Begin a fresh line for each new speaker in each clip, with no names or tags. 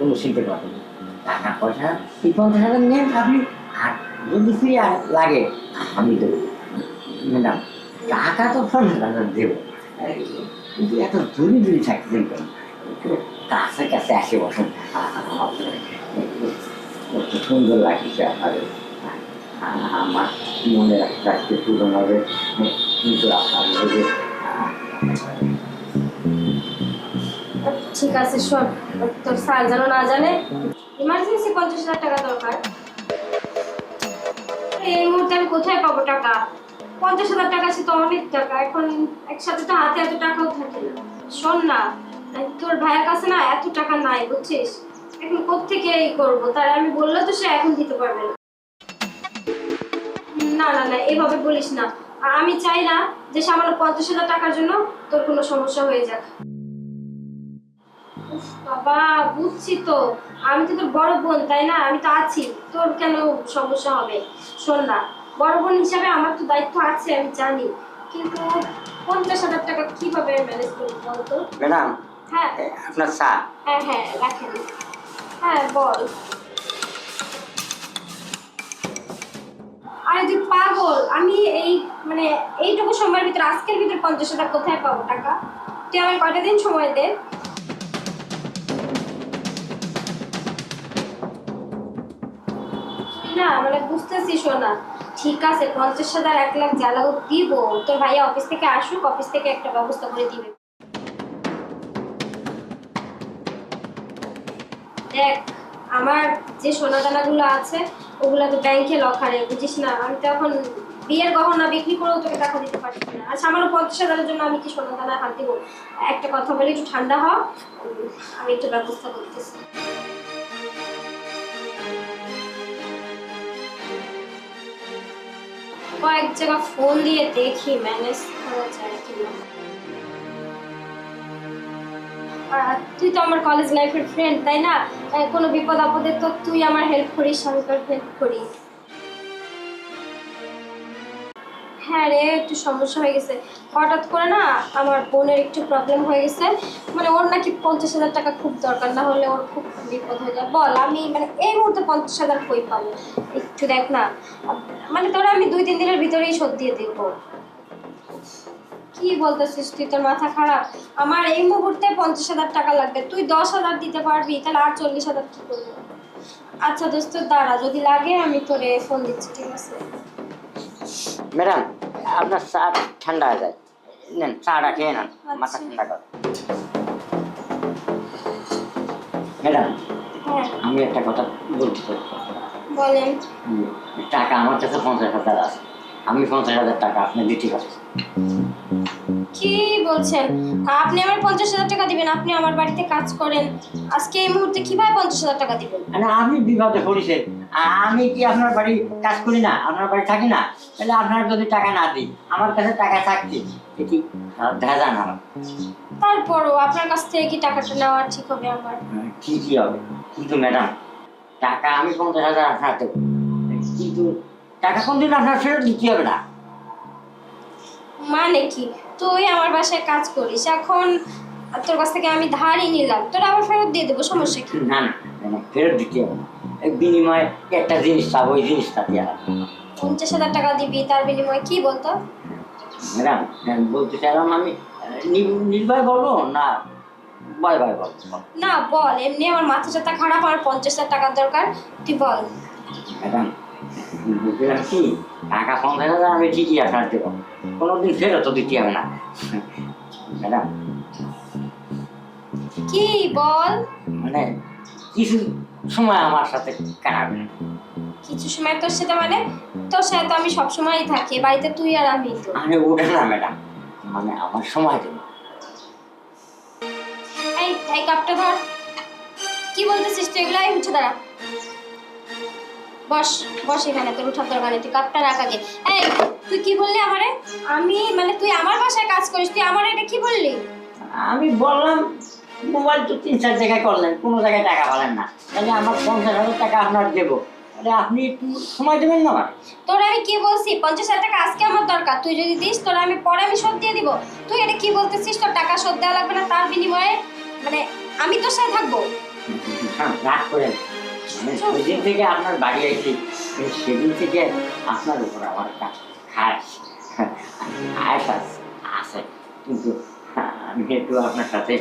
কোনো চিন্তা করবেন না। টাকা পয়সা এই 50,000 নেন আপনি, আর যদি ফিরে লাগে আমি দেবো। ম্যাডাম টাকা তো 50,000 দেবো, কিন্তু এত দূরে দূরে থাকতেন কেন? একটু কাছে কাছে আসে বসুন, একটু সুন্দর লাগছে আপনাদের। আমার মনে রাখতে পূরণ হবে, কিন্তু আপনার
ঠিক আছে শোন, তোর স্যার যেন না জানে ইমার্জেন্সি 50,000 টাকা দরকার। এই মুহূর্তে আমি কোথায় পাবো টাকা? 50,000 টাকা আছে তো অনেক টাকা, এখন একসাথে তো হাতে এত টাকাও থাকে না। শোন না, তোর ভাইয়ের কাছে না এত টাকা নাই বুঝছিস, এখন কোত্থেকে এই করবো? তার আমি বললে তো সে এখন দিতে পারবে না। না না না, এভাবে বলিস না। আমি চাই না যে সামান্য 50,000 টাকার জন্য তোর কোনো সমস্যা হয়ে যাক। উফ বাবা, বুঝছি তো, আমি তো তোর বড় বোন তাই না, আমি তো আছি, তোর কেন সমস্যা হবে? শোন না, বড় বোন হিসাবে আমার তো দায়িত্ব আছে আমি জানি, কিন্তু 50,000 টাকা কিভাবে ম্যানেজ করবো বলতো?
ম্যাডাম
হ্যাঁ
আপনার চা।
হ্যাঁ হ্যাঁ রাখেন। হ্যাঁ বল। আরে তুই পাগল, আমি এই মানে এইটুকু সময়ের ভিতরে আজকের ভিতরে 50,000 কোথায় পাবো টাকা? তুই আমার কয়টা দিন সময় দে। না মানে বুঝতেছি শোনা, ঠিক আছে 50,000 1,00,000 যা লাগুক দিব, তোর ভাইয়া অফিস থেকে আসুক, অফিস থেকে একটা ব্যবস্থা করে দিবে। দেখ, আমার যে সোনা দানাগুলো আছে ওগুলো তো ব্যাংকে লকারে, বুঝিস না, আমি তো এখন বিয়ের গহনা বিক্রি করেও তোকে টাকা দিতে পারছি না। আচ্ছা আমার 50,000-এর জন্য আমি কি সোনা দানা হাত দিব? একটা কথা বলি, একটু ঠান্ডা হ, আমি একটু ব্যবস্থা করতেছি। কয়েক জায়গা ফোন দিয়ে দেখি ম্যানেজ করা যায় কিনা। তুই তো আমার কলেজ লাইফের ফ্রেন্ড তাই না, কোনো বিপদ আপদে তো তুই আমার হেল্প করিস, আমি তোর হেল্প করি। হ্যাঁ রে, একটু সমস্যা হয়ে গেছে, হঠাৎ করে না আমার বোনের একটু প্রবলেম হয়ে গেছে, মানে ওর নাকি 50,000 টাকা খুব দরকার, না হলে ওর খুব বিপদ হয়ে যায়। বল আমি মানে এই মুহূর্তে 50,000 কই পাবো? একটু দেখ না, মানে তোরা আমি 2-3 দিনের ভিতরেই শোধ দিয়ে দেবো। কি বলতেছিস তুই, তোর মাথা খারাপ? আমার এই মুহূর্তে 50,000 টাকা লাগবে, তুই 10,000 দিতে পারবি, তাহলে আর 40,000 কি করবো? আচ্ছা দোস্ত দাঁড়া, যদি লাগে আমি তোরে ফোন দিচ্ছি, ঠিক আছে?
ম্যাডাম আপনার চা ঠান্ডা হয়ে যায়, নেন চাটা খেয়ে নেন, মাথা ঠান্ডা কর। ম্যাডাম
হ্যাঁ
আমি একটা কথা বলতে চাই।
বলেন।
টাকা আমার কাছে 50,000 আছে, আমি 50,000 টাকা আপনি দিতে পারছি।
কি বলছেন? আপনি আমার 50,000 টাকা দিবেন? আপনি আমার বাড়িতে কাজ করেন, আজকে এই মুহূর্তে কিভাবে 50,000 টাকা দিবেন?
মানে আমি বিপদে পড়েছি, আমি কি আপনার বাড়ি কাজ করি না, আপনার বাড়ি থাকি না? তাহলে আপনার যদি টাকা না দিই, আমার কাছে টাকা থাকছে কি দেখা যায় না?
তারপরও আপনার কাছ থেকে কি টাকাটা নেওয়া ঠিক হবে আমার?
ঠিকই হবে, কিন্তু ম্যাডাম টাকা আমি 50,000 আপনার দেবো, কিন্তু টাকা কোনদিন আপনার ফেরত দিতে হবে না।
মানে কি, তুই আমার বাসায় কাজ করিস, এখন তোর কাছ থেকে আমি ধারই নিলাম, তোর আবার ফেরত দিয়ে দেবো, সমস্যা কি?
না না না, ফেরত দিতে হবে না, এই বিনিময়ে একটা জিনিস চাবো, ওই জিনিসটা দিয়ে।
50,000 টাকা দিবি, তার বিনিময়ে কি বলতো?
ম্যাডাম বলতে চাইলাম আমি নির্ভয় বলবো না ভয় ভয় বলবো?
না বল, এমনি আমার মাথা চাথা খারাপ, আমার 50,000 টাকার দরকার, তুই বল।
ম্যাডাম বলছিলাম কি, টাকা 50,000 আমি ঠিকই আপনার দেবো, কোনোদিন ফেরত দিতে হবে না। ম্যাডাম
কি বল?
মানে কিছু সময় আমার সাথে কাটাবেন।
কিছু সময় তোর সাথে মানে? তোর সাথে তো আমি সবসময়ই থাকি, বাড়িতে তুই আর আমি তো।
আরে ওঠে না ম্যাডাম, মানে আমার সময় দেবো।
এই এই কাপটা ধর। কি বলতেছিস তুই এগুলো? এই উঠে দাঁড়া, বস বস এখানে, তোর উঠার দরকার নেই, তুই কাপটা রাখ আগে। এই তুই কি বললি আমারে? আমি মানে তুই আমার বাসায় কাজ করিস, তুই আমার এটা কি বললি?
আমি বললাম মোবাইল তো 3-4 জায়গায় করলেন, কোনো জায়গায় টাকা পালেন না, তাহলে আমার 50,000 টাকা আপনার দেবো, তাহলে আপনি একটু সময় দেবেন না আমার?
তোর আমি কি বলছি? 50,000 টাকা আজকে আমার দরকার, তুই যদি দিস তোর আমি পরে আমি শোধ দিয়ে দিব। তুই এটা কি বলতেছিস? তোর টাকা শোধ দেওয়া লাগবে না, তার বিনিময়ে মানে আমি তোর সাথে থাকবো?
রাগ করেন, মানে সেদিন থেকে আপনার বাড়ি আইছি, সেদিন থেকে আপনার উপর আমার একটা খাস আয়াস আছে, কিন্তু আমি একটু আপনার সাথে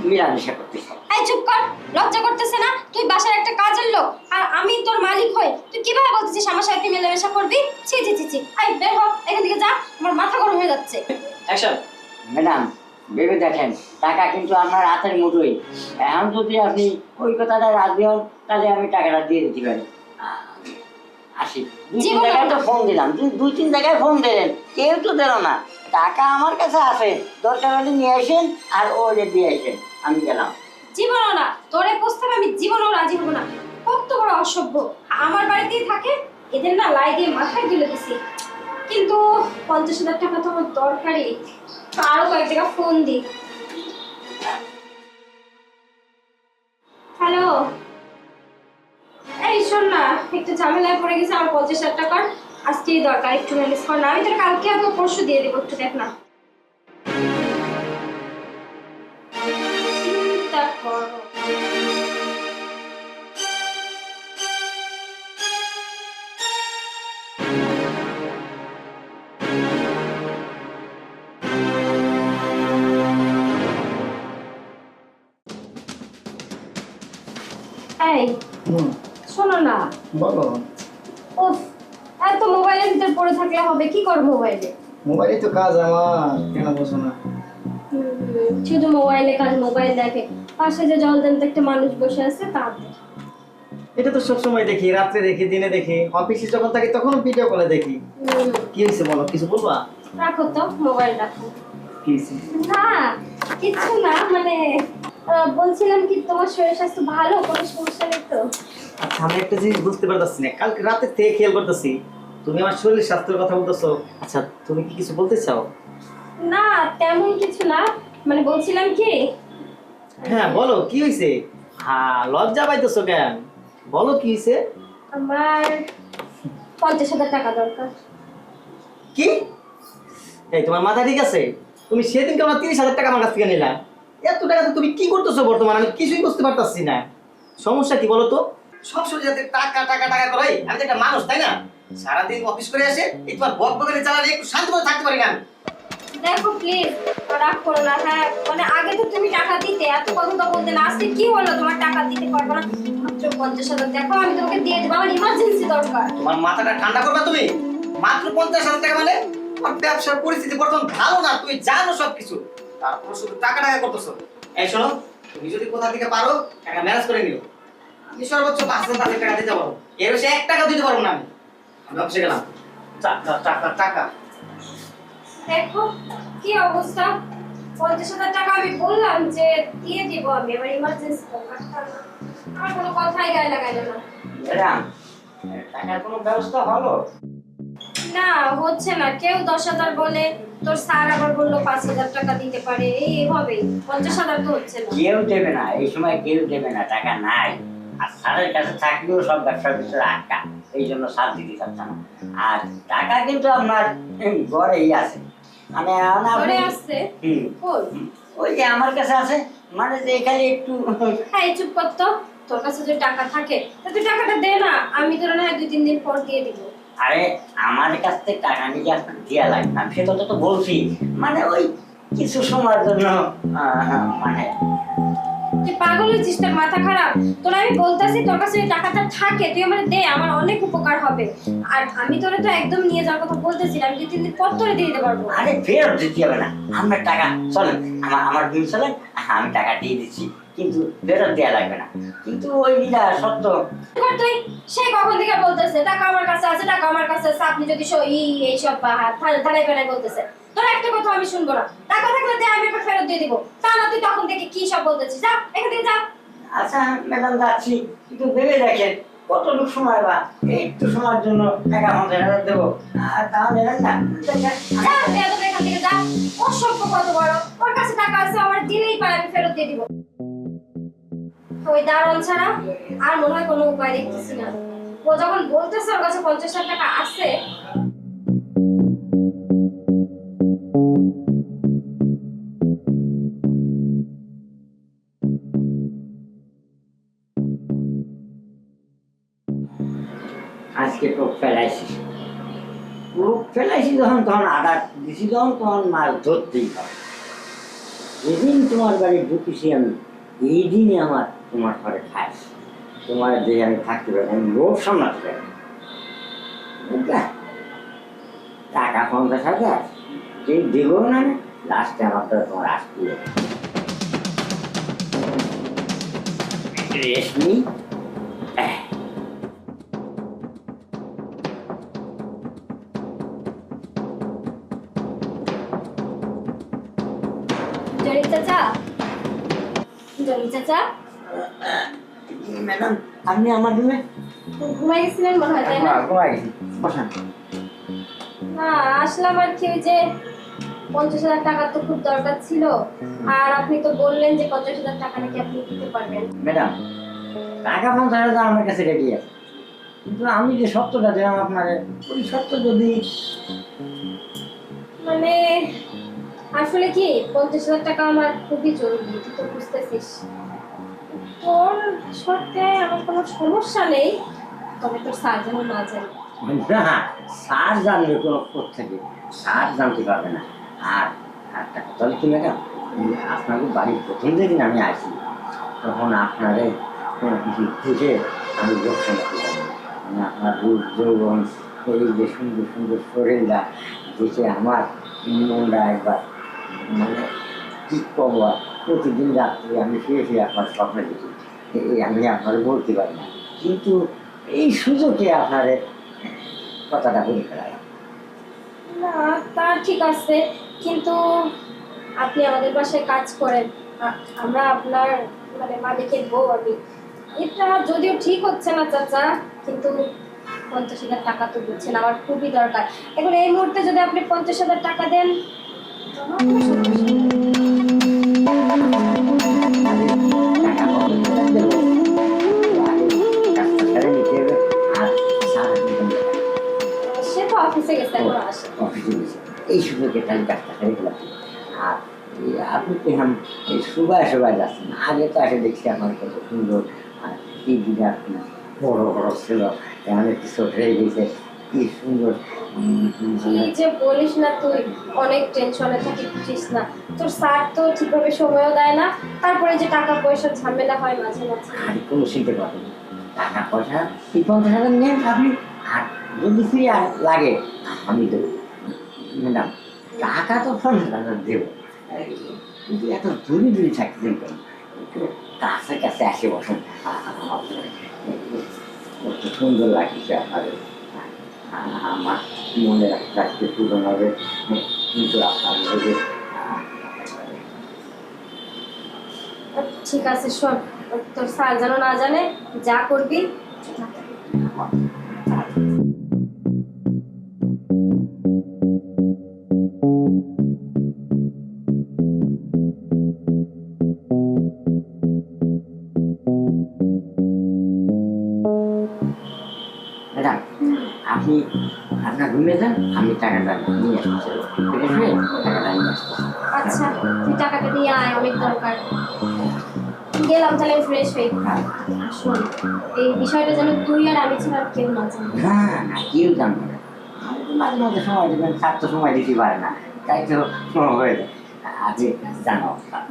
মিলামেশা করতে চাই।
এই চুপ কর, লজ্জা করতেছে না? তুই বাসার একটা কাজের লোক আর আমি তোর মালিক হই, তুই কিভাবে বলতেছিস আমার সাথে মেলামেশা করবি? ছি ছি ছি ছি, আই বের হ এখান থেকে, যা, আমার মাথা গরম হয়ে যাচ্ছে।
অ্যাকশন।
ম্যাডাম, ভেবে দেখেন, টাকা কিন্তু আপনার হাতের মুঠোই। এখন যদি আপনি ওই কথাটা রাজি হন, তাহলে আমি টাকাটা দিয়ে দিতে পারি। আসি, দুই তিন
জীবনে
জায়গায় তো
না।
ফোন দিলাম, দুই তিন জায়গায় ফোন দিলেন, কেউ তো দিল না। টাকা আমার কাছে আছে, দরকার হলে নিয়ে আসেন আর ওরে দিয়ে আসেন, আমি গেলাম।
জীবনও না, তোর এই প্রস্তাবে আমি জীবনও রাজি হব না। কত বড় অসভ্য, আমার বাড়িতেই থাকে, এদের না লাই দিয়ে মাথায় তুলে দিছি। কিন্তু 50,000 টাকা তো আমার দরকারই, আরো কয়েক টাকা ফোন দি। হ্যালো, এই শোন না, একটু ঝামেলায় পড়ে গেছে, আমার 50,000 টাকার আজকেই দরকার, একটু ম্যানেজ কর না। আমি তোর কালকে অথবা পরশু দিয়ে দেবো, একটু দেখ না। চিন্তা করো। এই শোনো না,
বলো।
উফ, এত মোবাইলের ভিতর পড়ে থাকলে হবে? কি করো মোবাইলে?
মোবাইলে তো কাজ আমার, কেন বসো না?
শুধু মোবাইলে কাজ, মোবাইল দেখে। পাশে যে জলদান্ত একটা মানুষ বসে আছে তার দেখে।
এটা তো সবসময় দেখি, রাত্রে দেখি, দিনে দেখি, অফিসে যখন থাকি তখন ভিডিও কলে দেখি। কি হয়েছে বলো, কিছু বলবা?
রাখো তো, মোবাইল রাখো।
কি হয়েছে?
না কিছু না, মানে বলছিলাম কি, তোমার শরীর স্বাস্থ্য ভালো, কোনো সমস্যা নেই তো?
আচ্ছা, আমি একটা জিনিস বুঝতে পারতেছি না, কালকে রাতে থেকে খেয়াল করতেছি তুমি আমার শরীর স্বাস্থ্যের কথা বলতেছো। আচ্ছা, তুমি কি কিছু বলতে চাও?
না তেমন কিছু না, মানে বলছিলাম কি,
হ্যাঁ বলো, কি হয়েছে? হ্যাঁ, লজ্জা পাইতেছো কেন? বলো কি হয়েছে।
আমার 50,000 টাকা দরকার।
কি? এই, তোমার মাথা ঠিক আছে? তুমি সেদিনকে আমার 30,000 টাকা আমার কাছ থেকে নিলা, এত টাকা তুমি কি করতেছো বর্তমানে? আমি কিছুই বুঝতে পারতাছি না। সমস্যা কি বলো তো? সবসময় যাতে টাকা টাকা টাকা করে, আমি তো একটা মানুষ, তাই না? সারাদিন অফিস করে আসে এই তোমার বক বকানি চালালে একটু শান্তি মতো থাকতে পারি না আমি।
দেখো প্লিজ, রাগ করো না। হ্যাঁ মানে আগে তো তুমি টাকা দিতে, এত কথা তো বলতে না, আজকে কি হলো তোমার টাকা দিতে পারবো না? মাত্র 50,000, দেখো আমি তোমাকে দিয়ে দেবো, আমার ইমার্জেন্সি দরকার।
তোমার মাথাটা ঠান্ডা করবা তুমি। মাত্র 50,000 টাকা মানে? আমার ব্যবসার পরিস্থিতি বর্তমান ভালো না, তুমি জানো সবকিছু, তারপর শুধু টাকা টাকা করতেছো। এই শোনো, তুমি যদি কোথা থেকে পারো টাকা ম্যানেজ করে নিও। আমি সর্বোচ্চ 5,000 টাকা দিতে পারবো, এর বেশি 1 টাকা দিতে পারবো না আমি। আমি অফিসে গেলাম। টাকা টাকা টাকা।
দেখো কি অবস্থা, 50,000 টাকা আমি বললাম যে দিয়ে দিব, আমি আমার ইমার্জেন্সি দরকার, আমার কোনো কথাই গায়ে লাগাইলো না।
ম্যাডাম, টাকার কোনো ব্যবস্থা হলো?
না হচ্ছে না, কেউ 10,000 বলে, তোর স্যার আবার বললো 5,000 টাকা দিতে পারে, এইভাবেই 50,000 তো হচ্ছে না।
কেউ দেবে না, এই সময় কেউ দেবে না, টাকা নাই। আর স্যারের কাছে থাকলেও সব ব্যবসার ভিতরে আটকা, এই জন্য স্যার দিতে চাচ্ছে না। আর টাকা কিন্তু আপনার ঘরেই আছে, মানে এখন আপনি-
ঘরে আসছে?
হুম,
কই?
ওই যে আমার কাছে আছে, মানে যে এখানে একটু
হ্যাঁ চুপ কর তো, তোর কাছে যদি টাকা থাকে তা তুই টাকাটা দে না, আমি তোর না হয় 2-3 দিন পর দিয়ে দিব।
আরে আমার কাছ থেকে টাকা নিয়ে আপনার দেওয়া লাগবে না, সে কথা তো বলছি, মানে ওই কিছু সময়ের জন্য মানে
তুই পাগল হয়েছিস, তোর মাথা খারাপ? তোর আমি বলতেছি তোর কাছে যদি টাকাটা থাকে তুই আমার দে, আমার অনেক উপকার হবে। আর আমি তোরে তো একদম নিয়ে যাওয়ার কথা বলতেছি না, আমি 2-3 দিন পর তোরে দিয়ে দিতে পারবো।
আরে ফেরত দিতে হবে না, আপনার টাকা চলেন, আমার বিল চলেন, আমি টাকা দিয়ে দিচ্ছি, কিন্তু ফেরত দেওয়া লাগবে না। কিন্তু ওই বিলা সত্য।
কর তুই, সেই কখন থেকে বলতেছে টাকা আমার কাছে আছে, টাকা আমার কাছে আছে, আপনি যদি এইসব থানায় ফেনায় বলতেছে, তোর একটা কথা আমি শুনবো না। টাকা থাকলে দে, আমি এবার ফেরত দিয়ে দিব, তা না তুই তখন থেকে কি সব বলতেছিস, যা এখান থেকে যা।
আচ্ছা ম্যাডাম, যাচ্ছি, কিন্তু ভেবে দেখেন কতটুকু সময়, বা একটু সময়ের জন্য টাকা 50,000 দেবো, আর তাহলে না
যা বেয়াদব, এখান থেকে যা। অসভ্য কত বড়, ওর কাছে টাকা আছে, আমার দিলেই পারে, আমি ফেরত দিয়ে দিব। ওই দারোয়ান ছাড়া আর মনে হয় কোনো উপায় দেখতেছি না। ও যখন বলতেছে ওর কাছে 50,000 টাকা আছে,
আজকে টোপ ফেলাইছি, টোপ ফেলাইছি যখন তখন আঘাত দিছি, যখন তখন মাছ ধরতেই হবে। যেদিন তোমার বাড়ি ঢুকেছি আমি, এই দিনই আমার তোমার ঘরে খাইস, তোমার যে আমি থাকতে পারি, আমি লোভ সামলাতে পারি। বুঝলা? টাকা 50,000 যে দেব না, লাস্টে আমার তো তোমার আসতে রেশমি।
জনি চাচা, জনি চাচা
ম্যাডাম, আপনি আমার রুমে
ঘুমাই গেছিলেন মনে হয়, তাই না?
ঘুমাই গেছি, বসান।
না, আসলাম আর কি, ওই যে 50,000 টাকা তো খুব দরকার ছিল, আর আপনি তো বললেন যে 50,000 টাকা নাকি আপনি দিতে পারবেন।
ম্যাডাম, টাকা 50,000 আমার কাছে রেডি আছে, কিন্তু আমি যে সত্যটা দিলাম আপনাকে, ওই সত্য যদি
মানে আসলে কি 50,000 টাকা আমার খুবই জরুরি, তুই তো বুঝতেছিস। তোর সাথে আমার কোনো সমস্যা নেই, তবে তোর স্যার যেন না জানে।
না, স্যার জানবে কোনো কোথ থেকে, স্যার জানতে পারবে না। আর একটা কথা হলো কি ম্যাডাম, আপনাদের বাড়ির প্রথম যেদিন আমি আসি, তখন আপনাদের দেখে আমি ব্যবসা করতে পারি, মানে আপনার রূপ যৌবন, এই যে সুন্দর সুন্দর শরীরটা দেখে আমার মনটা একবার, মানে কি করবো আর, প্রতিদিন রাত্রে আমি শুয়ে শুয়ে আপনার স্বপ্ন দেখি, এই আমি আপনার বলতে পারি না, কিন্তু এই সুযোগে আপনার কথাটা বলে ফেলায়।
না, তা ঠিক আছে, কিন্তু আপনি আমাদের বাসায় কাজ করেন, আমরা আপনার মানে মালিকের বউ আমি। এটা যদিও ঠিক হচ্ছে না চাচা, কিন্তু 50,000 টাকা তো দিচ্ছেন, আমার খুবই দরকার। এখন এই মুহূর্তে যদি আপনি 50,000 টাকা দেন, আমার কোনো সমস্যা নেই।
টাকা কত দেবো, আগে কাজটা সেরে নিতে হবে। আর স্যার
সে তো অফিসে গেছে, এখন আসে।
অফিসে গেছে, এই সুযোগে তাহলে কাজটা সেরে গেলাম। আর আপনি তো এখন এই সবাই সবাই যাচ্ছেন, আগে তো এসে দেখছি আমার কত সুন্দর, আর কি দিকে আপনি বড় বড় ছিল, এমন একটু ছোট হয়ে গেছে, কি সুন্দর।
কি যে বলিস না তুই, অনেক টেনশনে থাকি, বুঝিস না। তোর স্যার তো ঠিকভাবে সময়ও দেয় না, তারপরে যে টাকা পয়সার ঝামেলা হয় মাঝে মাঝে।
আর কোনো চিনতে পারবেন না, টাকা পয়সা 50,000 নেন আপনি, আর যদি ফিরে আর লাগে আমি দেবো। ম্যাডাম, টাকা তো 50,000 দেবো, কিন্তু এত দূরে দূরে থাকতেন কেন, একটু কাছে কাছে আসে বসুন, কত সুন্দর লাগছে আপনাদের, আমার মনে রাখতে পূরণ হবে, কিন্তু আপনার যদি
ঠিক আছে, শোন, তোর স্যার যেন না জানে, যা করবি।
ম্যাডাম, আপনি আপনার রুমে যান, আমি টাকাটা নিয়ে আসছি, ঠিক আছে? টাকাটা নিয়ে আসছি।
আচ্ছা, তুই টাকাটা দিয়ে আয়, অনেক দরকার। গেলাম তাহলে, ফ্রেশ হয়ে। শোন, এই বিষয়টা যেন তুই আর আমি ছাড়া আর কেউ না জানে।
না না, কেউ জানবে না, মাঝে মাঝে সময় দেবেন, স্যার তো সময় দিতে পারে না, তাই তো হয়ে যায়, আজকে জানো।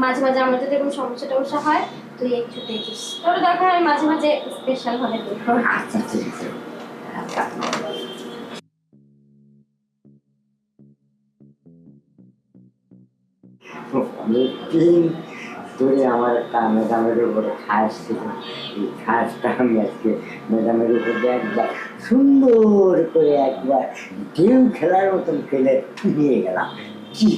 মাঝে মাঝে আমার যদি কোনো সমস্যা টমস্যা হয়, তুই একটু দেখিস, তোর দরকার হয় মাঝে মাঝে স্পেশাল ভাবে দেখো।
আচ্ছা ঠিক আছে, আচ্ছা। অনেকদিন ধরে আমার একটা ম্যাডামের উপরে খাস ছিল, এই খাসটা আমি আজকে ম্যাডামের উপরে একবার সুন্দর করে একবার ঢেউ খেলার মতন খেলে নিয়ে গেলাম। কি